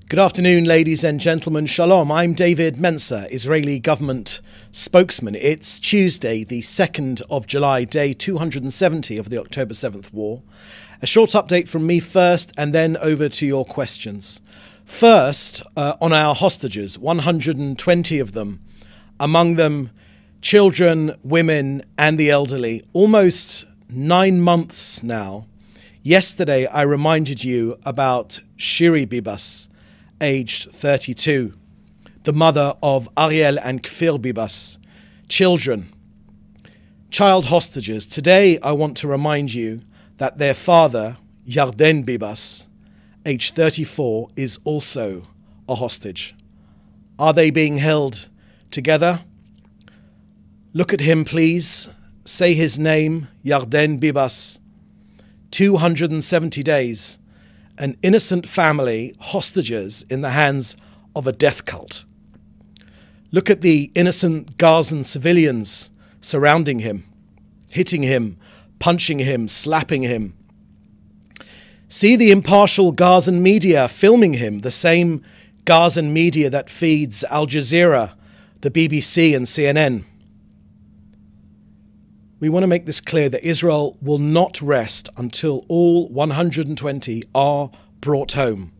Good afternoon, ladies and gentlemen. Shalom. I'm David Mencer, Israeli government spokesman. It's Tuesday, the 2nd of July, day 270 of the October 7th war. A short update from me first, and then over to your questions. First, on our hostages, 120 of them, among them children, women, and the elderly, almost 9 months now. Yesterday, I reminded you about Shiri Bibas, aged 32, the mother of Ariel and Kfir Bibas, children, child hostages. Today, I want to remind you that their father, Yarden Bibas, aged 34, is also a hostage. Are they being held together? Look at him, please. Say his name, Yarden Bibas. 270 days. An innocent family, hostages in the hands of a death cult. Look at the innocent Gazan civilians surrounding him, hitting him, punching him, slapping him. See the impartial Gazan media filming him, the same Gazan media that feeds Al Jazeera, the BBC and CNN. We want to make this clear that Israel will not rest until all 120 are brought home.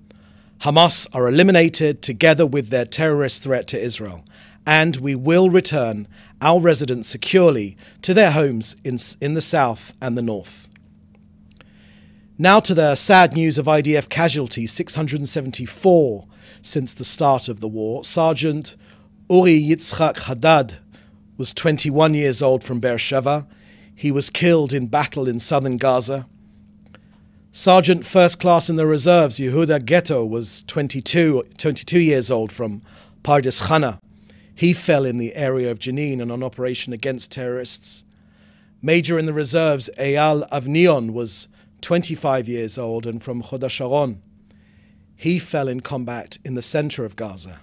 Hamas are eliminated together with their terrorist threat to Israel, and we will return our residents securely to their homes in the south and the north. Now to the sad news of IDF casualties, 674 since the start of the war. Sergeant Uri Yitzchak Haddad was 21 years old from Beersheba. He was killed in battle in southern Gaza. Sergeant First Class in the Reserves Yehuda Ghetto was 22 years old from Pardes Chana. He fell in the area of Jenin in an operation against terrorists. Major in the Reserves Eyal Avnion was 25 years old and from Chod HaSharon. He fell in combat in the center of Gaza.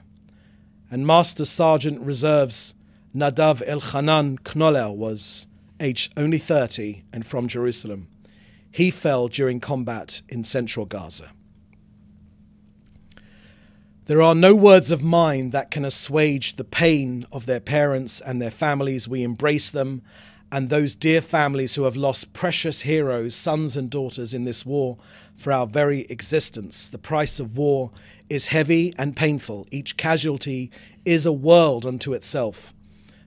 And Master Sergeant Reserves Nadav Elchanan Knoller was aged only 30 and from Jerusalem. He fell during combat in central Gaza. There are no words of mine that can assuage the pain of their parents and their families. We embrace them and those dear families who have lost precious heroes, sons and daughters in this war for our very existence. The price of war is heavy and painful. Each casualty is a world unto itself.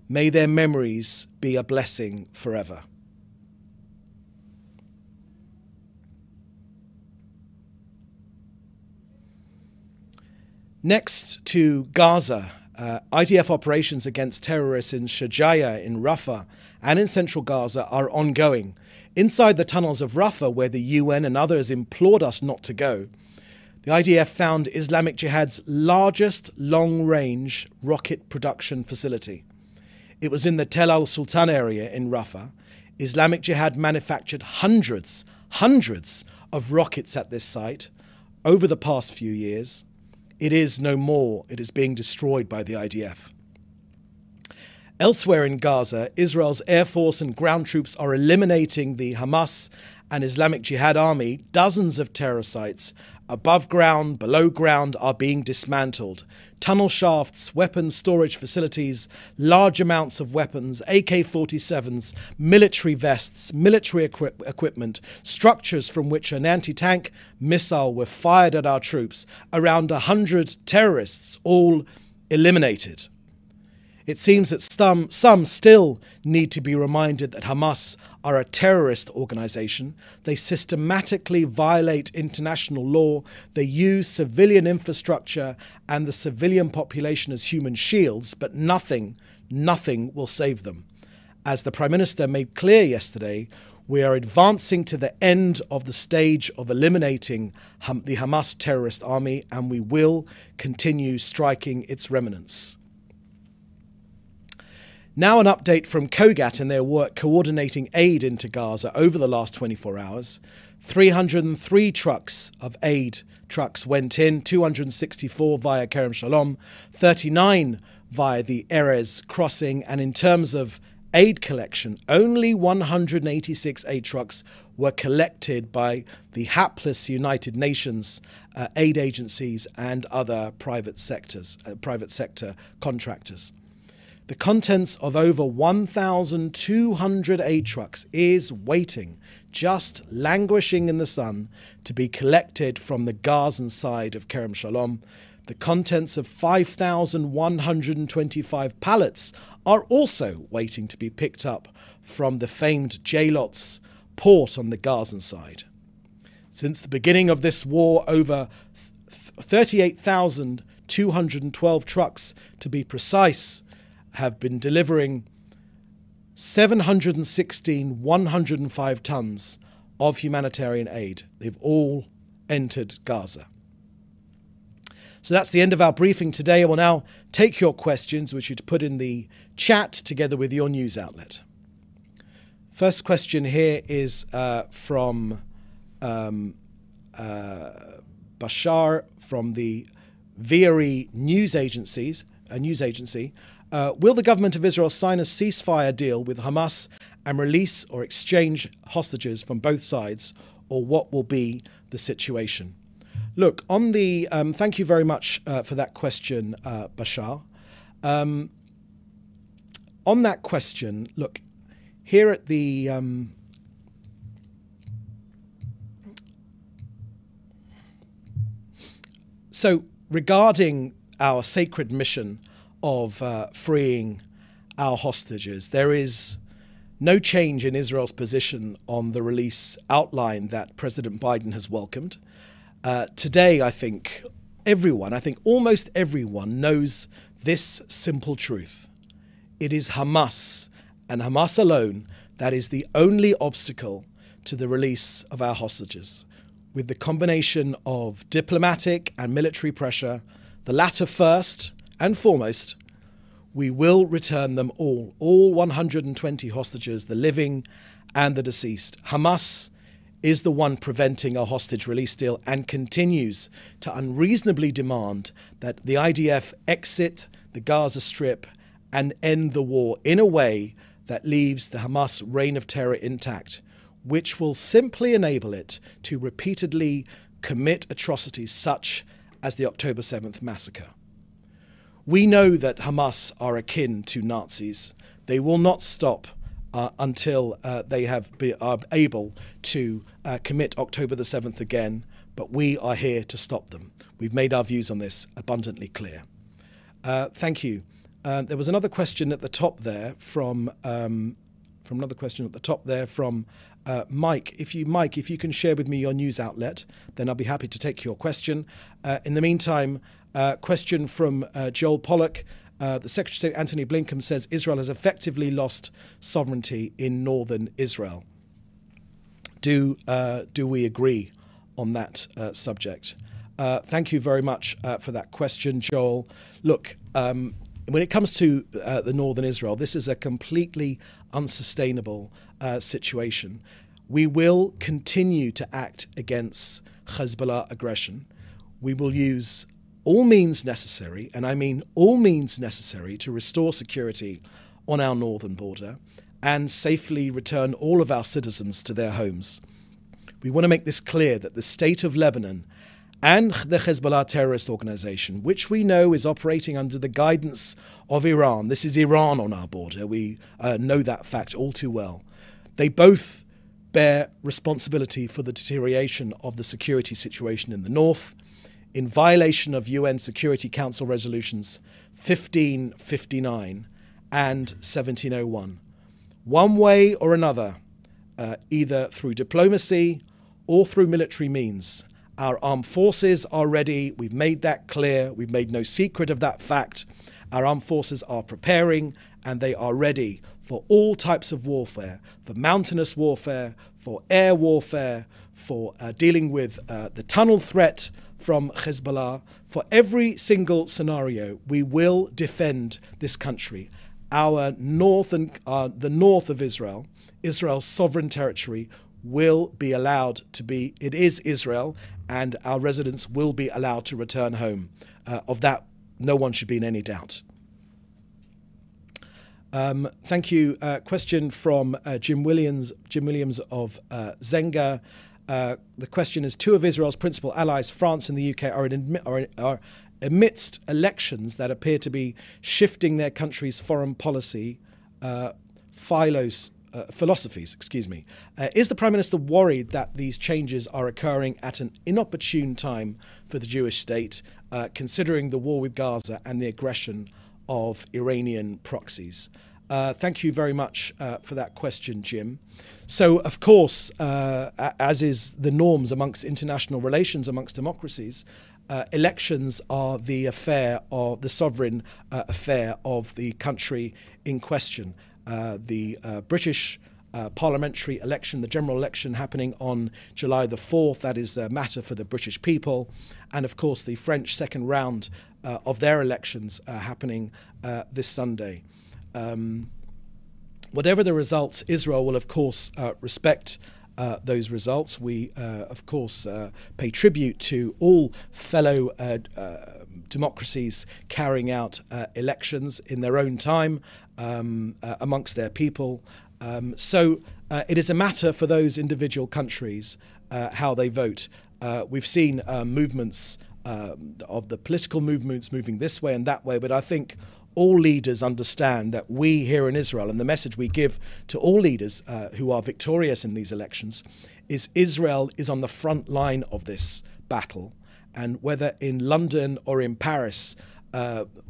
May their memories be a blessing forever. Next to Gaza, IDF operations against terrorists in Shajaya, in Rafah, and in central Gaza are ongoing. Inside the tunnels of Rafah, where the UN and others implored us not to go, the IDF found Islamic Jihad's largest long-range rocket production facility. It was in the Tel al-Sultan area in Rafah. Islamic Jihad manufactured hundreds of rockets at this site over the past few years. It is no more. It is being destroyed by the IDF. Elsewhere in Gaza, Israel's Air Force and ground troops are eliminating the Hamas and Islamic Jihad army. Dozens of terror sites above ground, below ground are being dismantled. Tunnel shafts, weapons storage facilities, large amounts of weapons, AK-47s, military vests, military equipment, structures from which an anti-tank missile were fired at our troops, around 100 terrorists, all eliminated. It seems that some still need to be reminded that Hamas are a terrorist organization. They systematically violate international law. They use civilian infrastructure and the civilian population as human shields, but nothing will save them. As the Prime Minister made clear yesterday, we are advancing to the end of the stage of eliminating the Hamas terrorist army, and we will continue striking its remnants. Now an update from COGAT and their work coordinating aid into Gaza over the last 24 hours. 303 trucks of aid trucks went in, 264 via Kerem Shalom, 39 via the Erez crossing, and in terms of aid collection, only 186 aid trucks were collected by the hapless United Nations aid agencies and other private sector contractors. The contents of over 1,200 aid trucks is waiting, just languishing in the sun, to be collected from the Gazan side of Kerem Shalom. The contents of 5,125 pallets are also waiting to be picked up from the famed Jalot's port on the Gazan side. Since the beginning of this war, over 38,212 trucks, to be precise, have been delivering 716 105 tons of humanitarian aid. They've all entered Gaza. So that's the end of our briefing today. I will now take your questions, which you'd put in the chat together with your news outlet. First question here is from Bashar from the Veery news agency. Will the government of Israel sign a ceasefire deal with Hamas and release or exchange hostages from both sides, or what will be the situation? Look, on the thank you very much for that question, Bashar. On that question, look, here at the so regarding our sacred mission of freeing our hostages, there is no change in Israel's position on the release outline that President Biden has welcomed. Today, I think almost everyone knows this simple truth. It is Hamas, and Hamas alone, that is the only obstacle to the release of our hostages. With the combination of diplomatic and military pressure, the latter first and foremost, we will return them all 120 hostages, the living and the deceased. Hamas is the one preventing a hostage release deal and continues to unreasonably demand that the IDF exit the Gaza Strip and end the war in a way that leaves the Hamas reign of terror intact, which will simply enable it to repeatedly commit atrocities such as the October 7th massacre. We know that Hamas are akin to Nazis. They will not stop until they are able to commit October the 7th again, but we are here to stop them. We've made our views on this abundantly clear. Thank you. There was another question at the top there from Mike. If you can share with me your news outlet, then I'll be happy to take your question. In the meantime, question from Joel Pollack. The Secretary of State Antony Blinken says Israel has effectively lost sovereignty in northern Israel. Do we agree on that subject? Thank you very much for that question, Joel. Look, when it comes to the northern Israel, this is a completely unsustainable situation. We will continue to act against Hezbollah aggression. We will use all means necessary, and I mean all means necessary, to restore security on our northern border and safely return all of our citizens to their homes. We want to make this clear that the state of Lebanon and the Hezbollah terrorist organization, which we know is operating under the guidance of Iran, this is Iran on our border, we know that fact all too well, they both bear responsibility for the deterioration of the security situation in the north, in violation of UN Security Council resolutions 1559 and 1701. One way or another, either through diplomacy or through military means, our armed forces are ready. We've made that clear. We've made no secret of that fact. Our armed forces are preparing and they are ready for all types of warfare, for mountainous warfare, for air warfare, for dealing with the tunnel threat from Hezbollah. For every single scenario, we will defend this country. Our north and the north of Israel, Israel's sovereign territory, will be allowed to be, it is Israel, and our residents will be allowed to return home. Of that, no one should be in any doubt. Thank you. Question from Jim Williams of Zenga. The question is, two of Israel's principal allies, France and the UK, are amidst elections that appear to be shifting their country's foreign policy philosophies. Is the Prime Minister worried that these changes are occurring at an inopportune time for the Jewish state, considering the war with Gaza and the aggression of Iranian proxies? Thank you very much for that question, Jim. So, of course, as is the norms amongst international relations, amongst democracies, elections are the sovereign affair of the country in question. The British parliamentary election, the general election happening on July the 4th, that is a matter for the British people. And of course, the French second round of their elections happening this Sunday. Whatever the results, Israel will, of course, respect those results. We, of course, pay tribute to all fellow democracies carrying out elections in their own time amongst their people. So it is a matter for those individual countries how they vote. We've seen movements of the political movements moving this way and that way, but I think all leaders understand that we here in Israel, and the message we give to all leaders who are victorious in these elections, is Israel is on the front line of this battle. And whether in London or in Paris,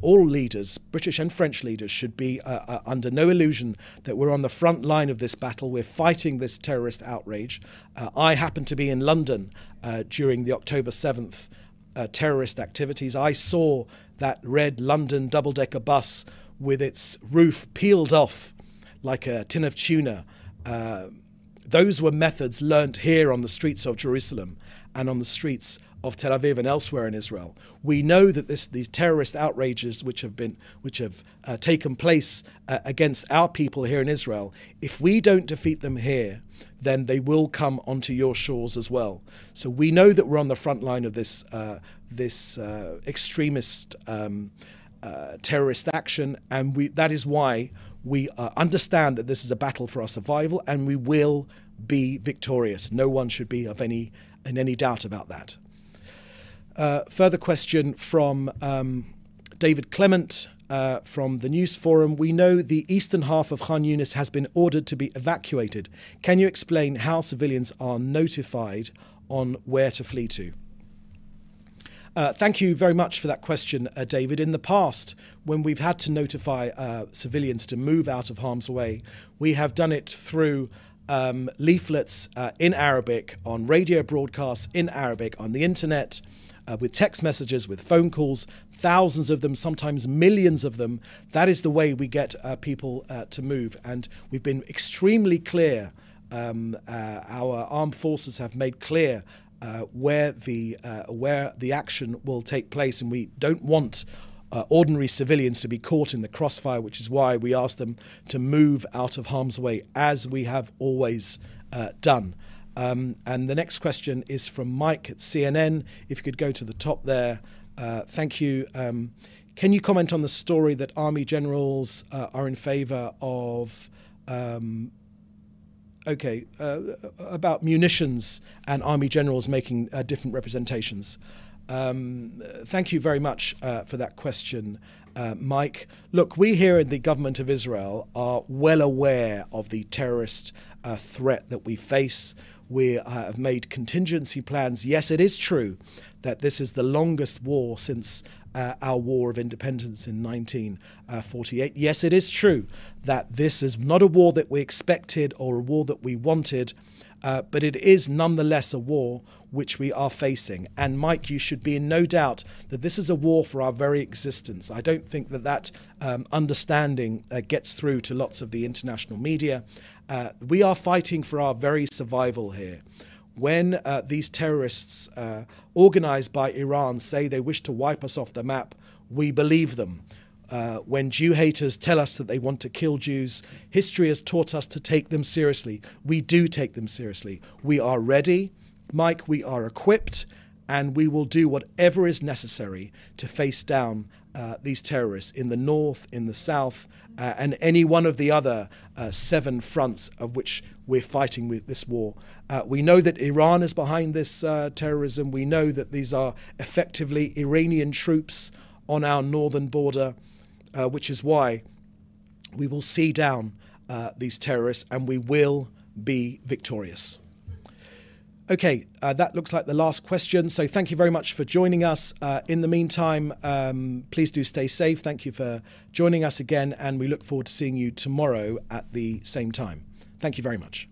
all leaders, British and French leaders, should be under no illusion that we're on the front line of this battle. We're fighting this terrorist outrage. I happened to be in London during the October 7th terrorist activities. I saw that red London double-decker bus with its roof peeled off like a tin of tuna. Those were methods learnt here on the streets of Jerusalem and on the streets of Tel Aviv and elsewhere in Israel. We know that these terrorist outrages which have taken place against our people here in Israel, if we don't defeat them here, then they will come onto your shores as well. So we know that we're on the front line of this extremist terrorist action, and that is why we understand that this is a battle for our survival, and we will be victorious. No one should be in any doubt about that. Further question from David Clement from the News Forum. We know the eastern half of Khan Yunis has been ordered to be evacuated. Can you explain how civilians are notified on where to flee to? Thank you very much for that question, David. In the past, when we've had to notify civilians to move out of harm's way, we have done it through leaflets in Arabic, on radio broadcasts in Arabic, on the internet, with text messages, with phone calls, thousands of them, sometimes millions of them. That is the way we get people to move. And we've been extremely clear. Our armed forces have made clear where the action will take place, and we don't want ordinary civilians to be caught in the crossfire, which is why we ask them to move out of harm's way, as we have always done. And the next question is from Mike at CNN. If you could go to the top there. Thank you. Can you comment on the story that army generals are in favour of about munitions and army generals making different representations? Thank you very much for that question, Mike. Look, we here in the government of Israel are well aware of the terrorist threat that we face. We have made contingency plans. Yes, it is true that this is the longest war since our War of Independence in 1948. Yes, it is true that this is not a war that we expected or a war that we wanted, but it is nonetheless a war which we are facing. And Mike, you should be in no doubt that this is a war for our very existence. I don't think that understanding gets through to lots of the international media. We are fighting for our very survival here. When these terrorists organized by Iran say they wish to wipe us off the map, we believe them. When Jew haters tell us that they want to kill Jews, history has taught us to take them seriously. We do take them seriously. We are ready, Mike, we are equipped, and we will do whatever is necessary to face down these terrorists in the north, in the south, and any one of the other 7 fronts of which we're fighting with this war. We know that Iran is behind this terrorism. We know that these are effectively Iranian troops on our northern border, which is why we will see down these terrorists and we will be victorious. Okay, that looks like the last question. So thank you very much for joining us. In the meantime, please do stay safe. Thank you for joining us again, and we look forward to seeing you tomorrow at the same time. Thank you very much.